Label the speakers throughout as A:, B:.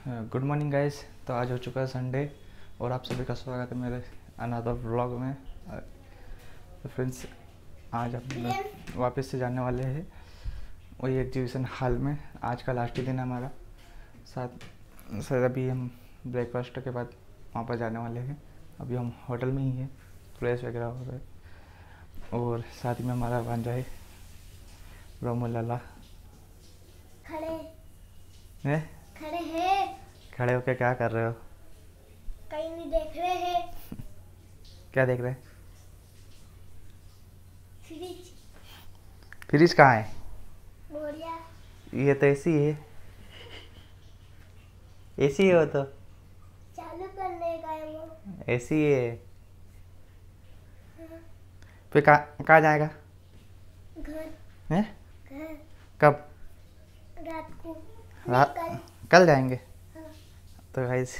A: Good morning guys. तो आज हो चुका है संडे और आप सभी का स्वागत है मेरे अनदर व्लॉग में। तो फ्रेंड्स, आज हम वापस से जाने वाले हैं वही एग्जीबिशन हॉल में। आज का लास्ट ही दिन है हमारा। साथ सर अभी हम ब्रेकफास्ट के बाद वहाँ पर जाने वाले हैं। अभी हम होटल में ही हैं, फ्रेश वगैरह हो रहे हैं। और साथ में हमारा भांजा है रोमो लाला। खड़े होके क्या कर रहे हो?
B: कहीं नहीं देख रहे हैं।
A: क्या देख रहे हैं?
B: फ्रिज।
A: फ्रिज कहाँ है?
B: बोरिया।
A: ये तो एसी है। एसी है वो तो।
B: चालू करने का है वो।
A: एसी है।
B: हाँ।
A: फिर कहाँ जाएगा?
B: घर।
A: हैं?
B: घर।
A: कब?
B: रात को।
A: कल जाएंगे।
B: हाँ।
A: तो गाइस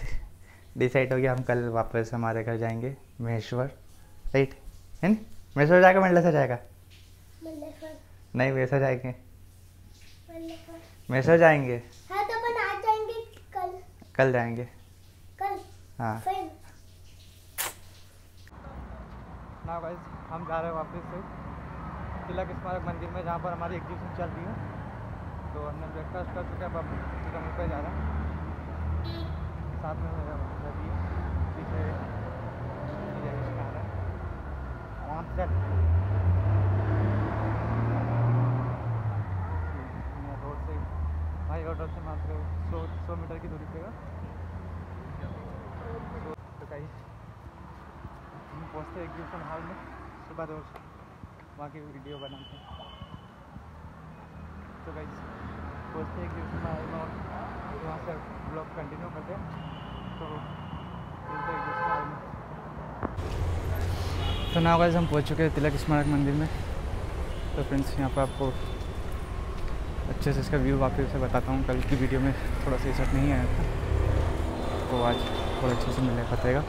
A: डिसाइड हो गया, हम कल वापस हमारे घर जाएंगे महेश्वर। राइट है ना? महेश्वर जाएगा मंडलेश्वर जाएगा?
B: मंडलेश्वर।
A: नहीं, महेश्वर जाएंगे।
B: मंडलेश्वर।
A: महेश्वर जाएंगे।
B: हाँ तो अपन आज जाएंगे कल।
A: कल जाएंगे।
B: कल।
A: हाँ।
B: फिर
A: ना गाइस, हम जा रहे हैं वापस से तिलक स्मारक मंदिर में, जहाँ पर हमारी एग्जीबिशन चल रही है। तो हमने ब्रेकफास्ट कर चुके हैं, अब हम पे जा रहे हैं। साथ में मेरा नदी पीछे आ रहा है। आराम से रोड से भाई होटल से मात्र 100 मीटर की दूरी पे है। तो कहीं हम पहुँचते एग्जीबिशन हॉल में सुबह रोज, वहाँ की वीडियो बनाते हैं। तो कहीं पहुँचते एग्जीबिशन हॉल में और वहाँ से ब्लॉग कंटिन्यू करते हैं। तो एग्जीबिशन हॉल में तो ना गाइस हम पहुँच चुके हैं तिलक स्मारक मंदिर में। तो फ्रेंड्स, यहाँ पर आपको अच्छे से इसका व्यू वापस से बताता हूँ। कल की वीडियो में थोड़ा सा सेट नहीं आया था, तो आज थोड़ा अच्छे से मिलने पाएगा।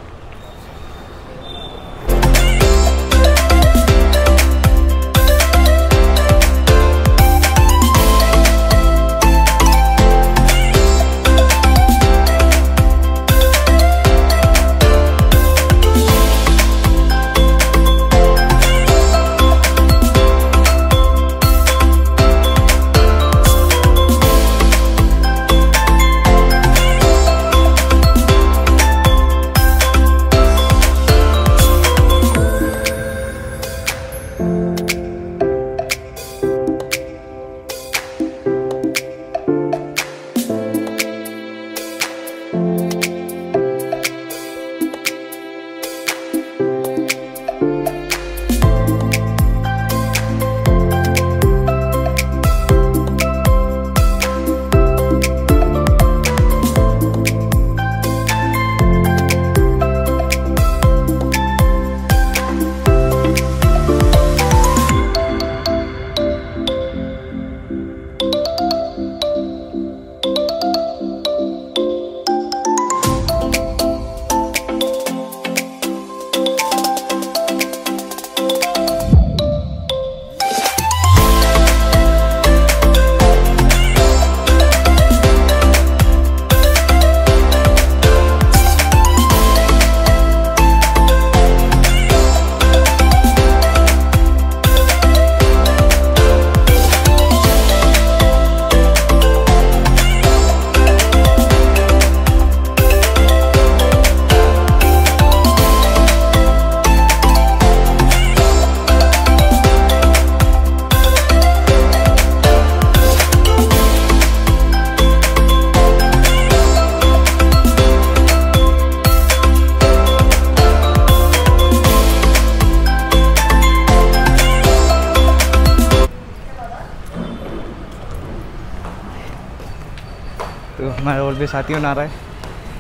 A: तो हमारे और भी साथियों ना रहा है।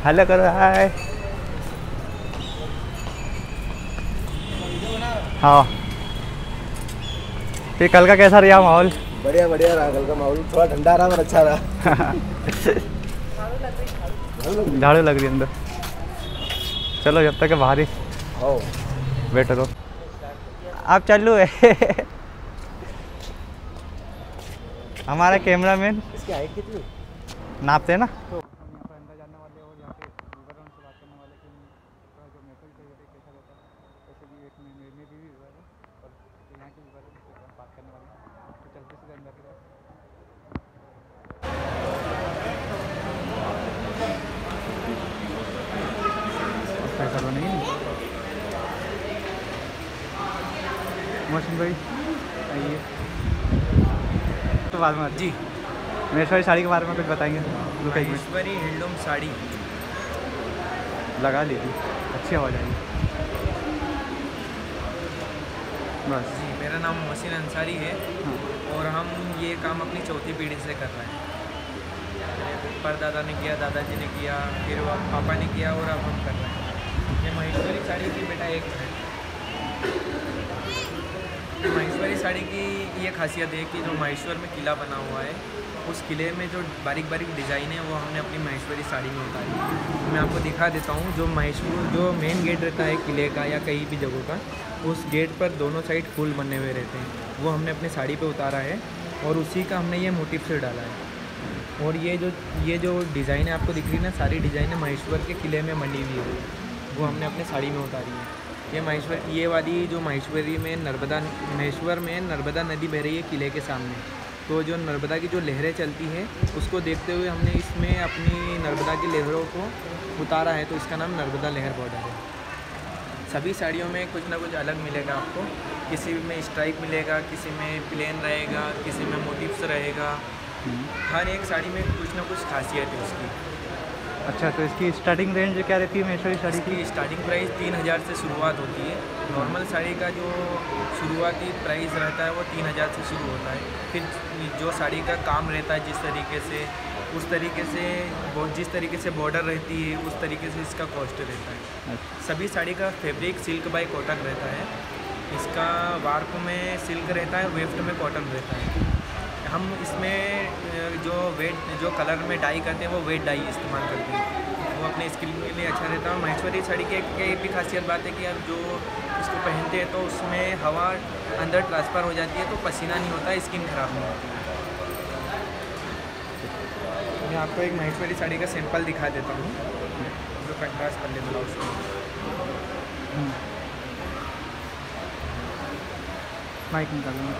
A: हेलो करो, हाय। हाँ, फिर कल का कैसा रहा माहौल?
C: बढ़िया बढ़िया रहा कल का माहौल। थोड़ा ठंडा रहा पर अच्छा रहा।
A: झाड़ू लग रही है अंदर। चलो जब तक बाहर ही बैठो। तो आप चालू है। हमारा कैमरामैन
C: इसकी हाइट कितनी?
A: नापते हैं ना।
C: तो अंदर जाना
A: मोहसिन भाई आइए। तो बाद में
D: जी
A: महेश्वरी साड़ी के बारे में कुछ बताएंगे? रुको एक मिनट,
D: महेश्वरी हैंडलूम साड़ी
A: लगा लीजिए, अच्छी आवाज़ आएगी बस।
D: जी मेरा नाम मोहसिन अंसारी है
A: हाँ।
D: और हम ये काम अपनी चौथी पीढ़ी से कर रहे हैं। मेरे परदादा ने किया, दादाजी ने किया, फिर वो पापा ने किया और अब हम कर रहे हैं। ये महेश्वरी साड़ी की बेटा एक है। महेश्वरी साड़ी की ये खासियत है कि जो महेश्वर में किला बना हुआ है, उस किले में जो बारीक बारीक डिज़ाइन है वो हमने अपनी महेश्वरी साड़ी में उतारी है। मैं आपको दिखा देता हूँ। जो मेन गेट रहता है किले का या कहीं भी जगह का, उस गेट पर दोनों साइड फूल बने हुए रहते हैं, वो हमने अपनी साड़ी पे उतारा है और उसी का हमने ये मोटिव से डाला है। और ये जो डिज़ाइन है आपको दिख रही है ना, सारी डिज़ाइनें महेश्वर के किले में बनी हुई है, वो हमने अपनी साड़ी में उतारी है। ये वाली जो महेश्वर में नर्मदा नदी बह रही है किले के सामने, तो जो नर्मदा की जो लहरें चलती हैं उसको देखते हुए हमने इसमें अपनी नर्मदा की लहरों को उतारा है, तो इसका नाम नर्मदा लहर बॉर्डर है। सभी साड़ियों में कुछ ना कुछ अलग मिलेगा आपको, किसी में स्ट्राइप मिलेगा, किसी में प्लेन रहेगा, किसी में मोटिव्स रहेगा। हर एक साड़ी में कुछ ना कुछ खासियत है उसकी।
A: अच्छा, तो इसकी स्टार्टिंग रेंज क्या रहती है महेश्वरी साड़ी की?
D: इसकी स्टार्टिंग प्राइस 3000 से शुरुआत होती है। नॉर्मल साड़ी का जो शुरुआती प्राइस रहता है वो 3000 से शुरू होता है। फिर जो साड़ी का काम रहता है जिस तरीके से जिस तरीके से बॉर्डर रहती है उस तरीके से इसका कॉस्ट रहता है। सभी साड़ी का फैब्रिक सिल्क बाय कॉटन रहता है। इसका वार्प में सिल्क रहता है, वेफ्ट में कॉटन रहता है। हम इसमें जो कलर में डाई करते हैं वो वेट डाई इस्तेमाल करते हैं, वो अपने स्किन के लिए अच्छा रहता है। महेश्वरी साड़ी की एक भी खासियत बात है कि आप जो इसको पहनते हैं तो उसमें हवा अंदर ट्रांसफ़र हो जाती है, तो पसीना नहीं होता, स्किन खराब नहीं होती। मैं आपको एक महेश्वरी साड़ी का सैंपल दिखा देता हूँ जो कंट्रास्ट पल्ले ब्लाउज का।
A: माइक निकालूँगा।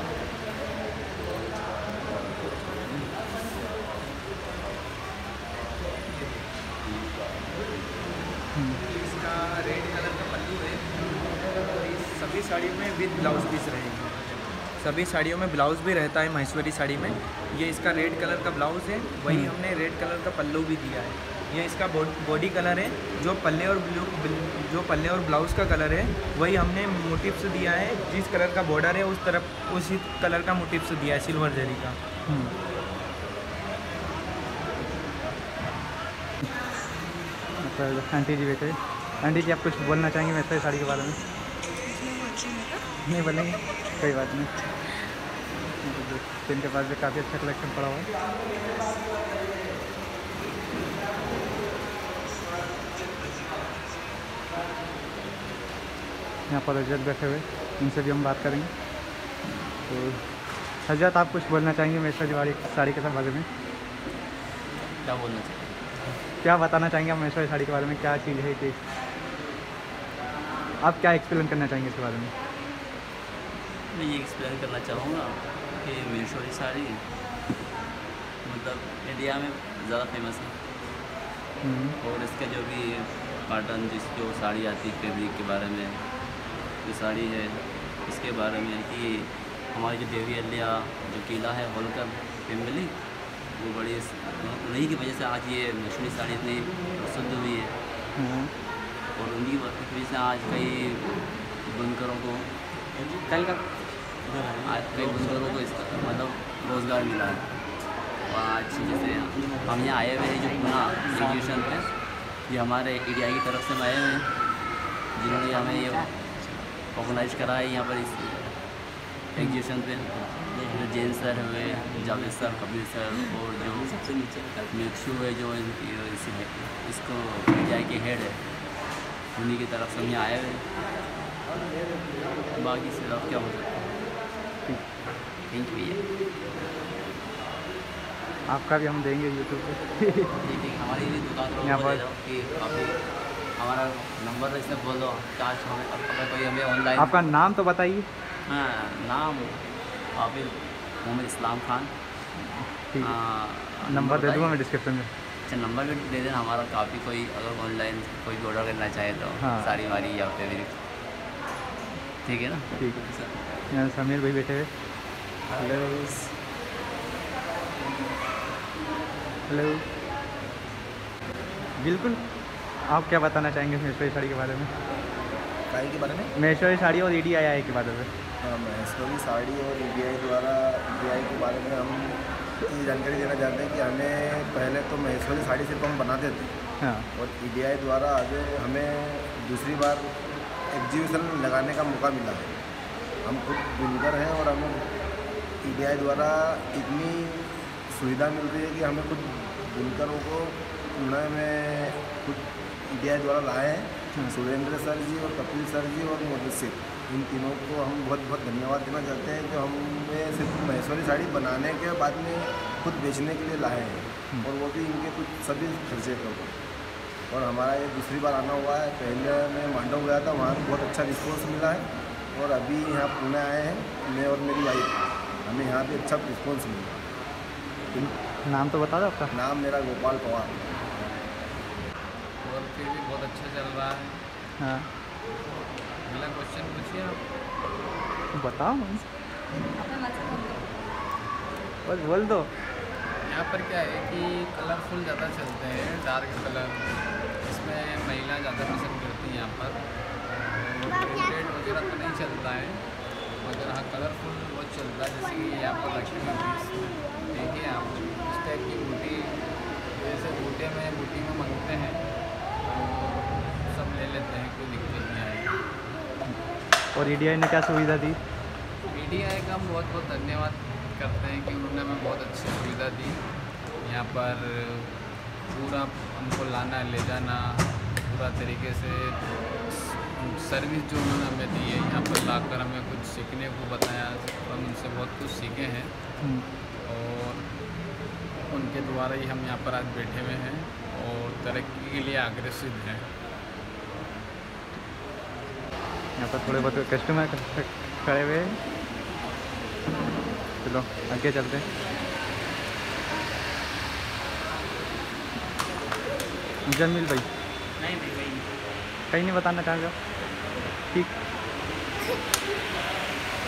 D: इसका रेड कलर का पल्लू है और इस सभी साड़ियों में विद ब्लाउज पीस रहेगी। सभी साड़ियों में ब्लाउज भी रहता है महेश्वरी साड़ी में। ये इसका रेड कलर का ब्लाउज है, वही हमने रेड कलर का पल्लू भी दिया है। ये इसका बॉडी कलर है। जो पल्ले और ब्लाउज का कलर है वही हमने मोटिव्स दिया है। जिस कलर का बॉर्डर है उसी कलर का मोटिव्स दिया है, सिल्वर जरी का।
A: आंटी जी बैठे। आंटी जी, आप कुछ बोलना चाहेंगे महेश्वरी साड़ी के बारे में? नहीं बोलेंगे, कोई बात नहीं। इनके पास भी काफ़ी अच्छा कलेक्शन पड़ा हुआ है। यहाँ पर हजरत बैठे हुए, इनसे भी हम बात करेंगे। तो हजरत, आप कुछ बोलना चाहेंगे महेश्वरी साड़ी के बारे में?
E: क्या बोलना चाहिए?
A: क्या बताना चाहेंगे आप महेश्वरी साड़ी के बारे में? क्या चीज़ है कि आप क्या एक्सप्लेन करना चाहेंगे इसके बारे में?
E: मैं ये एक्सप्लेन करना चाहूँगा कि महेश्वरी साड़ी मतलब इंडिया में ज़्यादा फेमस है। और इसका जो भी पैटर्न जो साड़ी आती है फैब्रिक के बारे में, जो साड़ी है इसके बारे में कि हमारी जो देवी अलिया जो किला है होलकर फैमिली, वो बड़ी उन्हीं की वजह से आज ये महेश्वरी साड़ी इतनी प्रसिद्ध हुई है। और उन्हीं की वजह से आज कई बुनकरों को मतलब रोज़गार मिला है। और आज जैसे हम यहाँ आए हुए हैं जो पुणे एग्जीबिशन पे, ये हमारे EDI की तरफ से हम आए हुए हैं जिन्होंने हमें ये ऑर्गेनाइज करा है यहाँ पर इस एग्जीबिशन पे। जो जैन सर हुए, जावेद सर, कबीर सर और जो सबसे नीचे मिक्सू है जो इसको EDI के हेड है, उन्हीं की तरफ से हम यहाँ आए हुए हैं। बाकी से आप क्या हो सकता है? थैंक यू भैया।
A: आपका भी हम देंगे यूट्यूब पे।
E: ठीक है, हमारी भी दुकान
A: यहाँ पर
E: कि काफ़ी हमारा नंबर इसमें बोल दो, चार्ज हमें अगर कोई हमें ऑनलाइन।
A: आपका नाम तो बताइए।
E: हाँ, नाम हाफिज मोहम्मद इस्लाम खान।
A: ठीक है, नंबर दे दूँगा मैं डिस्क्रिप्शन में।
E: अच्छा, नंबर भी दे देना हमारा। काफ़ी कोई अगर ऑनलाइन कोई भी ऑर्डर करना चाहे तो
A: हाँ।
E: साड़ी वाड़ी या फिर ठीक है ना?
A: ठीक है। यहाँ समीर भाई बैठे हुए। Hello hello. बिल्कुल, आप क्या बताना चाहेंगे महेश्वरी साड़ी के बारे में?
C: साड़ी के बारे में
A: महेश्वरी साड़ी और EDI के बारे में।
C: महेश्वरी साड़ी और EDI द्वारा EDI के बारे में हम ये जानकारी देना चाहते हैं कि हमें पहले तो महेश्वरी साड़ी सिर्फ हम बनाते थे,
A: हाँ,
C: और EDI द्वारा आगे हमें दूसरी बार एग्जीबिशन लगाने का मौका मिला है। हम खुद बुनकर हैं और हमें EDI द्वारा इतनी सुविधा मिल रही है कि हमें खुद बुनकरों को पुणे में खुद EDI द्वारा लाए हैं। सुरेंद्र सर जी और कपिल सर जी और मुदस्सिर, इन तीनों को हम बहुत बहुत धन्यवाद देना चाहते हैं जो हमें सिर्फ महेश्वरी साड़ी बनाने के बाद में खुद बेचने के लिए लाए हैं, और वो भी इनके कुछ सभी खर्चे के ऊपर। और हमारा ये दूसरी बार आना हुआ है। पहले मैं मांडव गया था, वहाँ बहुत अच्छा रिस्पॉन्स मिला है, और अभी यहाँ पुणे आए हैं, मैं और मेरी वाइफ, हमें यहाँ भी अच्छा रिस्पॉन्स मिला।
A: नाम तो बता दो आपका।
C: नाम मेरा गोपाल पवार।
D: और फिर भी बहुत अच्छा चल रहा है।
A: हाँ,
D: अगला क्वेश्चन पूछिए आप।
A: बताओ बस बोल दो।
D: यहाँ पर क्या है कि कलरफुल ज़्यादा चलते हैं, डार्क कलर, इसमें महिला ज़्यादा पसंद करती हैं यहाँ पर। प्रिंटेड वगैरह तो नहीं चलता है, मगर हाँ कलरफुल बहुत चलता है। जैसे कि यहाँ पर रखी हुई पीस देखिए आप, इस टाइप की बूटी, जैसे बूटी में मांगते हैं तो सब ले लेते हैं, कोई दिक्कत नहीं आएगी।
A: और EDI ने क्या सुविधा दी?
D: EDI का हम बहुत बहुत धन्यवाद करते हैं कि उन्होंने हमें बहुत अच्छी सुविधा दी। यहाँ पर पूरा हमको लाना ले जाना पूरा तरीके से सर्विस जो उन्होंने हमें दी है, यहाँ पर लाकर हमें कुछ सीखने को बताया, हम उनसे बहुत कुछ सीखे हैं, और उनके द्वारा ही हम यहाँ पर आज बैठे हुए हैं और तरक्की के लिए अग्रसित हैं।
A: यहाँ पर थोड़े बहुत कस्टमर खड़े हुए हैं, चलो आगे चलते हैं। जमील भाई कहीं नहीं बताना चाहेंगे? ठीक,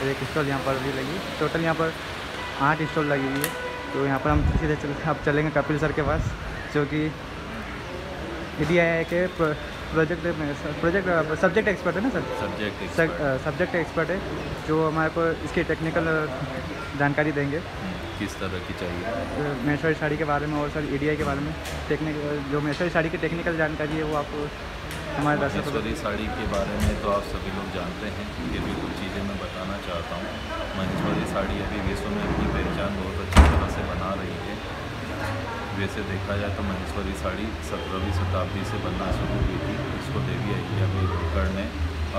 A: एक स्टॉल यहाँ पर भी लगी, टोटल यहाँ पर 8 स्टॉल लगी हुई है। तो यहाँ पर हम सीधे अब चलेंगे कपिल सर के पास, जो कि EDI के सब्जेक्ट एक्सपर्ट है ना सर? सब्जेक्ट एक्सपर्ट है, जो हमारे को इसकी टेक्निकल जानकारी देंगे
F: किस तरह की चाहिए
A: महेश्वरी साड़ी के बारे में, और सर EDI के बारे में जो महेश्वरी साड़ी की टेक्निकल जानकारी है वो आप हमारे दर्शकों को।
F: महेश्वरी साड़ी के बारे में तो आप सभी लोग जानते हैं, ये भी कुछ चीज़ें मैं बताना चाहता हूँ। महेश्वरी साड़ी अभी विश्व में अपनी पहचान बहुत अच्छी तरह से बना रही है। वैसे देखा जाए तो महेश्वरी साड़ी 17वीं शताब्दी से बनना शुरू हुई थी। इसको देवी अहिल्याबाई होलकर ने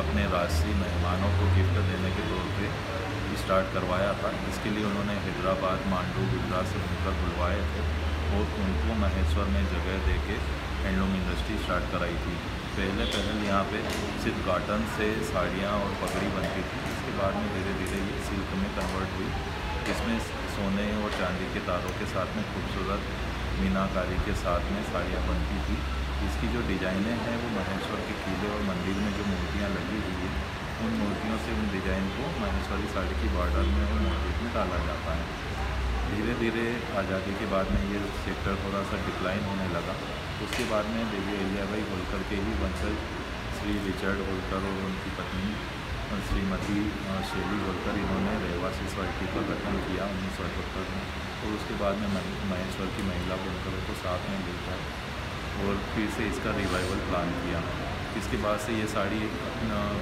F: अपने राजसी मेहमानों को गिफ्ट देने के तौर पे स्टार्ट करवाया था। इसके लिए उन्होंने हैदराबाद, मांडू, गुजरात से बुनकर बुलवाए थे और उनको महेश्वर में जगह दे के हैंडलूम इंडस्ट्री स्टार्ट कराई थी। पहले यहाँ पे सिर्फ कॉटन से साड़ियाँ और पगड़ी बनती थी। इसके बाद में धीरे धीरे ये सिल्क में कन्वर्ट हुई। इसमें सोने और चांदी के तारों के साथ में खूबसूरत मीनाकारी के साथ में साड़ियाँ बनती थी। इसकी जो डिज़ाइनें हैं वो महेश्वर के किले और मंदिर में जो मूर्तियाँ लगी हुई है, उन मूर्तियों से उन डिज़ाइन को महेश्वरी साड़ी की बॉर्डर में और मोटिव में डाला जाता है। धीरे धीरे आज़ादी के बाद में ये सेक्टर थोड़ा सा डिक्लाइन होने लगा। उसके बाद में देवी अहिल्याबाई होलकर के ही वंशज श्री रिचर्ड होलकर और उनकी पत्नी श्रीमती शैली होलकर, इन्होंने रहवासी सोसाइटी का गठन किया 1978 में, और उसके बाद में महेश्वर की महिला बुनकरों को साथ में लेकर और फिर से इसका रिवाइवल प्लान किया। इसके बाद से ये साड़ी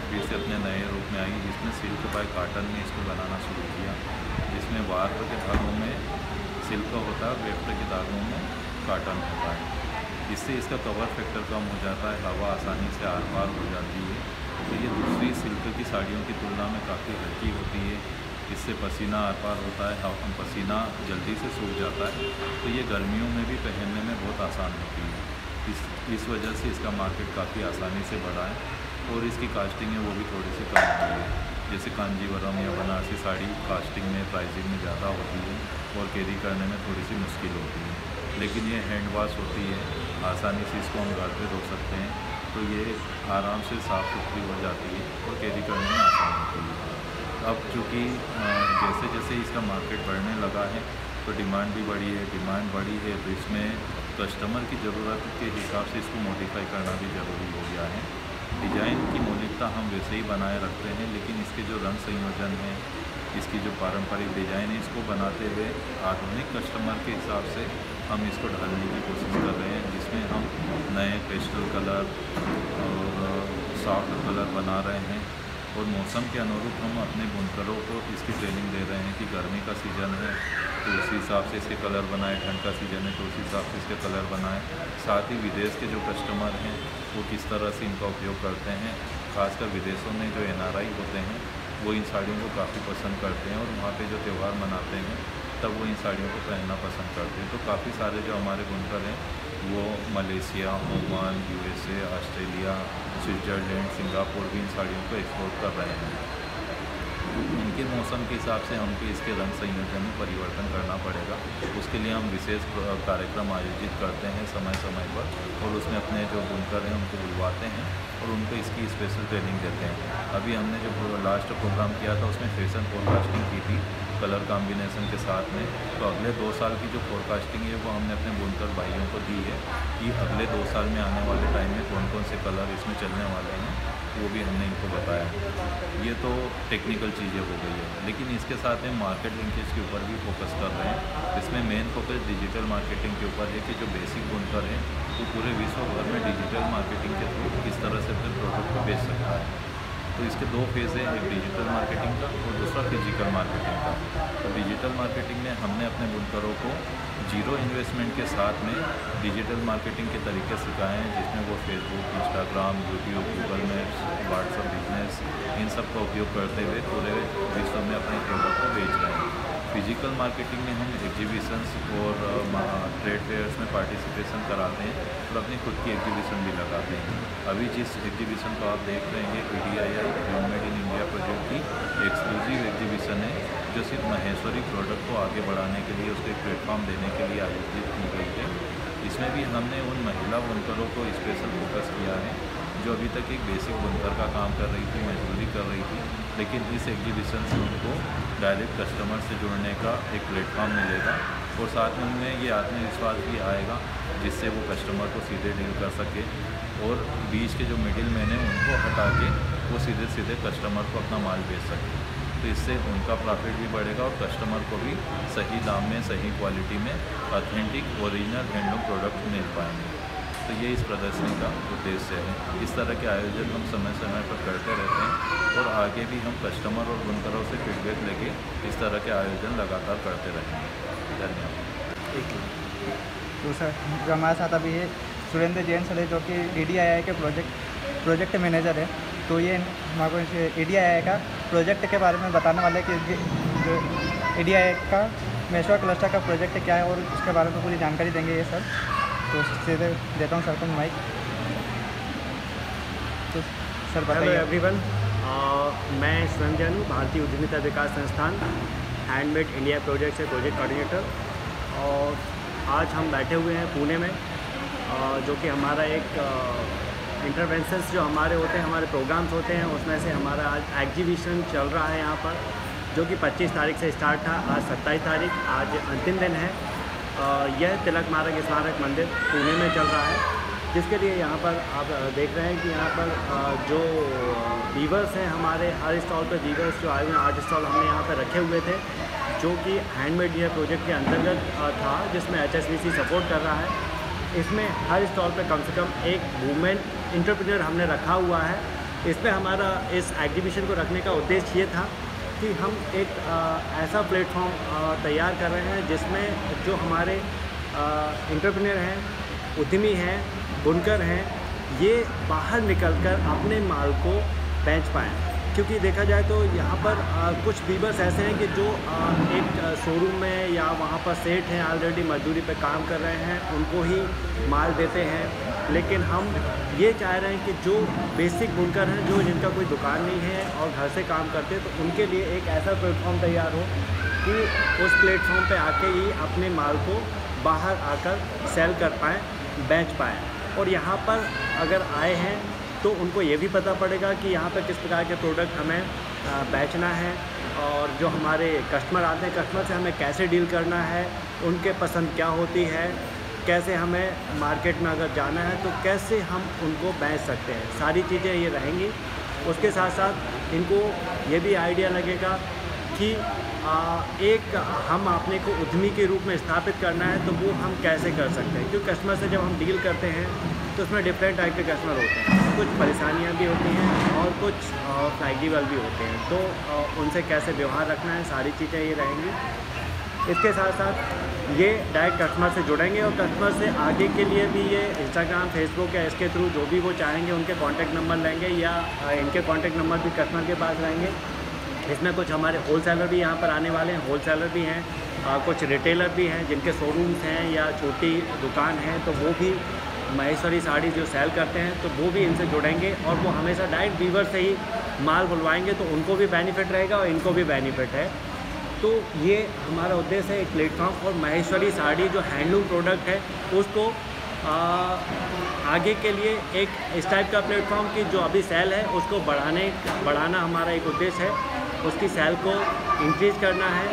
F: फिर से अपने नए रूप में आई, जिसमें सिल्क बाय कॉटन में इसको बनाना शुरू किया, जिसमें वार्प के धागों में सिल्क होता है, वेफ्ट के धागों में कॉटन होता है। इससे इसका कवर फैक्टर कम हो जाता है, हवा आसानी से आर पार हो जाती है। तो ये दूसरी सिल्क की साड़ियों की तुलना में काफ़ी हल्की होती है। इससे पसीना आर पार होता है, पसीना जल्दी से सूख जाता है, तो ये गर्मियों में भी पहनने में बहुत आसान होती है। इस वजह से इसका मार्केट काफ़ी आसानी से बढ़ा है, और इसकी कास्टिंग है वो भी थोड़ी सी कम हुई है। जैसे कांजीवरम या बनारसी साड़ी कास्टिंग में प्राइसिंग में ज़्यादा होती है और कैरी करने में थोड़ी सी मुश्किल होती है, लेकिन ये हैंड वॉश होती है, आसानी से इसको हम घर पे धो सकते हैं, तो ये आराम से साफ़ सुथरी हो जाती है और कैरी करने में आसान होती है। अब चूँकि जैसे जैसे इसका मार्केट बढ़ने लगा है तो डिमांड भी बढ़ी है, तो इसमें कस्टमर की ज़रूरत के हिसाब से इसको मॉडिफाई करना भी ज़रूरी हो गया है। डिज़ाइन की मौलिकता हम वैसे ही बनाए रखते हैं, लेकिन इसके जो रंग संयोजन है, इसकी जो पारंपरिक डिज़ाइन है, इसको बनाते हुए आधुनिक कस्टमर के हिसाब से हम इसको ढालने की कोशिश कर रहे हैं, जिसमें हम नए पेस्टल कलर और सॉफ्ट कलर बना रहे हैं। और मौसम के अनुरूप हम अपने बुनकरों को इसकी ट्रेनिंग दे रहे हैं कि गर्मी का सीज़न है तो उसी हिसाब से इसके कलर बनाए, ठंड का सीज़न है तो उसी हिसाब से इसके कलर बनाए। साथ ही विदेश के जो कस्टमर हैं वो किस तरह से इनका उपयोग करते हैं, खासकर विदेशों में जो NRI होते हैं वो इन साड़ियों को काफ़ी पसंद करते हैं और वहाँ पे जो त्यौहार मनाते हैं तब वो इन साड़ियों को पहनना पसंद करते हैं। तो काफ़ी सारे जो हमारे बुनकर हैं वो Malaysia, Oman, USA, Australia, Switzerland, Singapore भी इन साड़ियों को एक्सपोर्ट कर रहे हैं। उनके मौसम के हिसाब से हमको इसके रंग संयोजन में परिवर्तन करना पड़ेगा। उसके लिए हम विशेष कार्यक्रम आयोजित करते हैं समय समय पर और उसमें अपने जो बुनकर हैं उनको बुलवाते हैं और उनको इसकी स्पेशल ट्रेनिंग देते हैं। अभी हमने जो लास्ट प्रोग्राम किया था उसमें फैशन फोरकास्टिंग की थी कलर कॉम्बिनेशन के साथ में। तो अगले 2 साल की जो फोरकास्टिंग है वो हमने अपने बुनकर भाइयों को दी है कि अगले 2 साल में आने वाले टाइम में कौन कौन से कलर इसमें चलने वाले हैं, वो भी हमने इनको बताया है। ये तो टेक्निकल चीज़ें हो गई है, लेकिन इसके साथ में मार्केट लिंकेज के ऊपर भी फोकस कर रहे हैं। इसमें मेन फोकस डिजिटल मार्केटिंग के ऊपर है कि जो बेसिक बुनकर है वो पूरे विश्व भर में डिजिटल मार्केटिंग के थ्रू किस तरह से अपने प्रोडक्ट को बेच सकता है। तो इसके 2 फेज़ हैं, एक डिजिटल मार्केटिंग का और दूसरा फिजिकल मार्केटिंग का। तो डिजिटल मार्केटिंग में हमने अपने बुनकरों को 0 इन्वेस्टमेंट के साथ में डिजिटल मार्केटिंग के तरीके सिखाए हैं, जिसमें वो Facebook, Instagram, YouTube, Google maps, WhatsApp business in सब का उपयोग करते हुए पूरे विश्व में अपने प्रोडक्ट को बेच रहे हैं। फिजिकल मार्केटिंग में हम एग्जीबिशंस और ट्रेड फेयर्स में पार्टिसिपेशन कराते हैं और अपनी खुद की एग्जीबिशन भी लगाते हैं। अभी जिस एग्जीबिशन को आप देख रहे हैं PDII dream made in India project की एक्सक्लूसिव एग्जीबिशन है, जो सिर्फ महेश्वरी प्रोडक्ट को आगे बढ़ाने के लिए, उसको एक प्लेटफॉर्म देने के लिए आयोजित की गई है। इसमें भी हमने उन महिला बुनकरों को स्पेशल फोकस किया है जो अभी तक एक बेसिक बुनकर का काम कर रही थी, मजदूरी कर रही थी, लेकिन इस एग्जीबिशन से उनको डायरेक्ट कस्टमर से जुड़ने का एक प्लेटफॉर्म मिलेगा और साथ में उनमें ये आत्मविश्वास भी आएगा जिससे वो कस्टमर को सीधे डील कर सके और बीच के जो मिडिल मैन हैं उनको हटा के वो सीधे सीधे कस्टमर को अपना माल बेच सके। तो इससे उनका प्रॉफिट भी बढ़ेगा और कस्टमर को भी सही दाम में, सही क्वालिटी में ऑथेंटिक ओरिजिनल हैंडलूम प्रोडक्ट मिल पाएंगे। तो ये इस प्रदर्शनी का उद्देश्य है। इस तरह के आयोजन हम समय समय पर करते रहते हैं और आगे भी हम कस्टमर और बुनकरों से फीडबैक लेके इस तरह के आयोजन लगातार करते रहेंगे। धन्यवाद।
A: तो सर जो हमारे साथ अभी है सुरेंद्र जैन सर है, जो कि ADII के प्रोजेक्ट मैनेजर है। तो ये हमारे को ADII का प्रोजेक्ट के बारे में बताने वाले कि जो ADII का महेश्वर क्लस्टर का प्रोजेक्ट क्या है और उसके बारे में पूरी जानकारी देंगे ये सर। तो सीधे देता हूँ सर को माइक। तो सर
G: हेलो
A: बताइए।
G: एवरीवन, मैं सुरेंद्र जैन हूँ, भारतीय उद्यमिता विकास संस्थान हैंडमेड इंडिया प्रोजेक्ट से प्रोजेक्ट कोऑर्डिनेटर। और आज हम बैठे हुए हैं पुणे में, जो कि हमारा एक इंटरवेंशंस जो हमारे होते हैं, हमारे प्रोग्राम्स होते हैं, उसमें से हमारा आज एग्जीबिशन चल रहा है यहाँ पर, जो कि 25 तारीख से स्टार्ट था, आज 27 तारीख, आज अंतिम दिन है। यह तिलक मार्ग स्मारक मंदिर पुणे में चल रहा है, जिसके लिए यहाँ पर आप देख रहे हैं कि यहाँ पर जो वीवर्स हैं हमारे, हर स्टॉल पर वीवर्स जो आए हुए हैं, 8 स्टॉल हमने यहाँ पर रखे हुए थे, जो कि हैंडमेड इंडिया प्रोजेक्ट के अंतर्गत था, जिसमें HSBC सपोर्ट कर रहा है। इसमें हर स्टॉल पर कम से कम एक वुमेन एंटरप्रेन्योर हमने रखा हुआ है। इसमें हमारा इस एग्जीबिशन को रखने का उद्देश्य ये था कि हम एक ऐसा प्लेटफॉर्म तैयार कर रहे हैं जिसमें जो हमारे एंटरप्रेन्योर हैं, उद्यमी हैं, बुनकर हैं, ये बाहर निकलकर अपने माल को बेच पाएँ। क्योंकि देखा जाए तो यहाँ पर कुछ वीवर्स ऐसे हैं कि जो एक शोरूम में या वहाँ पर सेठ हैं, ऑलरेडी मजदूरी पे काम कर रहे हैं, उनको ही माल देते हैं। लेकिन हम ये चाह रहे हैं कि जो बेसिक बुनकर हैं, जो जिनका कोई दुकान नहीं है और घर से काम करते हैं, तो उनके लिए एक ऐसा प्लेटफॉर्म तैयार हो कि उस प्लेटफॉर्म पे आके ही अपने माल को बाहर आकर सेल कर पाएँ, बेच पाएँ। और यहाँ पर अगर आए हैं तो उनको ये भी पता पड़ेगा कि यहाँ पर किस प्रकार के प्रोडक्ट हमें बेचना है, और जो हमारे कस्टमर आते हैं, कस्टमर से हमें कैसे डील करना है, उनके पसंद क्या होती है, कैसे हमें मार्केट में अगर जाना है तो कैसे हम उनको बेच सकते हैं, सारी चीज़ें ये रहेंगी। उसके साथ साथ इनको ये भी आइडिया लगेगा कि एक हम अपने को उद्यमी के रूप में स्थापित करना है तो वो हम कैसे कर सकते हैं, क्योंकि कस्टमर से जब हम डील करते हैं तो उसमें डिफरेंट टाइप के कस्टमर होते हैं, कुछ परेशानियां भी होती हैं और कुछ फ्लेक्सिबल भी होते हैं, तो उनसे कैसे व्यवहार रखना है, सारी चीज़ें ये रहेंगी। इसके साथ साथ ये डायरेक्ट कस्टमर से जुड़ेंगे और कस्टमर से आगे के लिए भी ये इंस्टाग्राम, फेसबुक या इसके थ्रू जो भी वो चाहेंगे उनके कॉन्टैक्ट नंबर लेंगे या इनके कॉन्टैक्ट नंबर भी कस्टमर के पास रहेंगे। इसमें कुछ हमारे होलसेलर भी यहाँ पर आने वाले हैं, होलसेलर भी हैं, कुछ रिटेलर भी हैं जिनके शोरूम्स हैं या छोटी दुकान है, तो वो भी महेश्वरी साड़ी जो सेल करते हैं तो वो भी इनसे जुड़ेंगे और वो हमेशा डायरेक्ट वीवर से ही माल बुलवाएंगे, तो उनको भी बेनिफिट रहेगा और इनको भी बेनिफिट है। तो ये हमारा उद्देश्य है एक प्लेटफॉर्म, और महेश्वरी साड़ी जो हैंडलूम प्रोडक्ट है उसको आगे के लिए एक इस टाइप का प्लेटफॉर्म की जो अभी सेल है उसको बढ़ाना हमारा एक उद्देश्य है, उसकी सेल को इंक्रीज करना है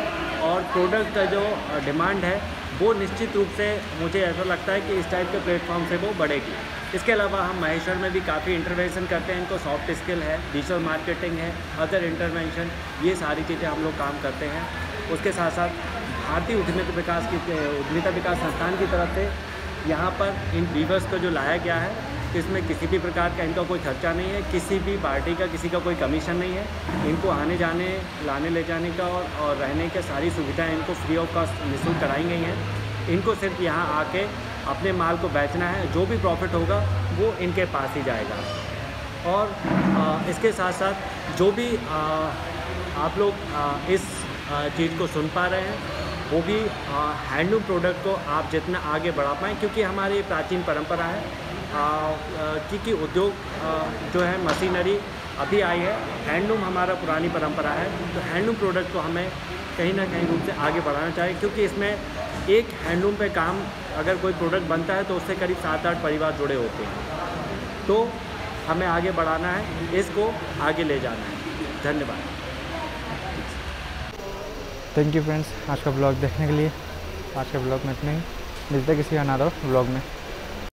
G: और प्रोडक्ट का जो डिमांड है वो निश्चित रूप से मुझे ऐसा लगता है कि इस टाइप के प्लेटफॉर्म से वो बढ़ेगी। इसके अलावा हम महेश्वर में भी काफ़ी इंटरवेंशन करते हैं, इनको सॉफ्ट स्किल है, डिजिटल मार्केटिंग है, अदर इंटरवेंशन, ये सारी चीज़ें हम लोग काम करते हैं। उसके साथ साथ भारतीय उद्यमिता विकास संस्थान की तरफ से यहाँ पर इन वीवर्स को जो लाया गया है इसमें किसी भी प्रकार का इनका कोई खर्चा नहीं है, किसी भी पार्टी का किसी का कोई कमीशन नहीं है। इनको आने जाने, लाने ले जाने का और रहने की सारी सुविधाएं इनको फ्री ऑफ कॉस्ट निःशुल्क कराई गई हैं। इनको सिर्फ यहाँ आके अपने माल को बेचना है, जो भी प्रॉफिट होगा वो इनके पास ही जाएगा। और इसके साथ साथ जो भी आप लोग इस चीज़ को सुन पा रहे हैं वो भी हैंडलूम प्रोडक्ट को आप जितना आगे बढ़ा पाएँ, क्योंकि हमारी प्राचीन परंपरा है क्योंकि उद्योग जो है मशीनरी अभी आई है, हैंडलूम हमारा पुरानी परंपरा है, तो हैंडलूम प्रोडक्ट को हमें कहीं ना कहीं रूप से आगे बढ़ाना चाहिए, क्योंकि इसमें एक हैंडलूम पे काम अगर कोई प्रोडक्ट बनता है तो उससे करीब 7-8 परिवार जुड़े होते हैं, तो हमें आगे बढ़ाना है, इसको आगे ले जाना है। धन्यवाद।
A: थैंक यू फ्रेंड्स, आज का ब्लॉग देखने के लिए। आज के ब्लॉग में इतना ही, मिलते किसी अनदर ब्लॉग में।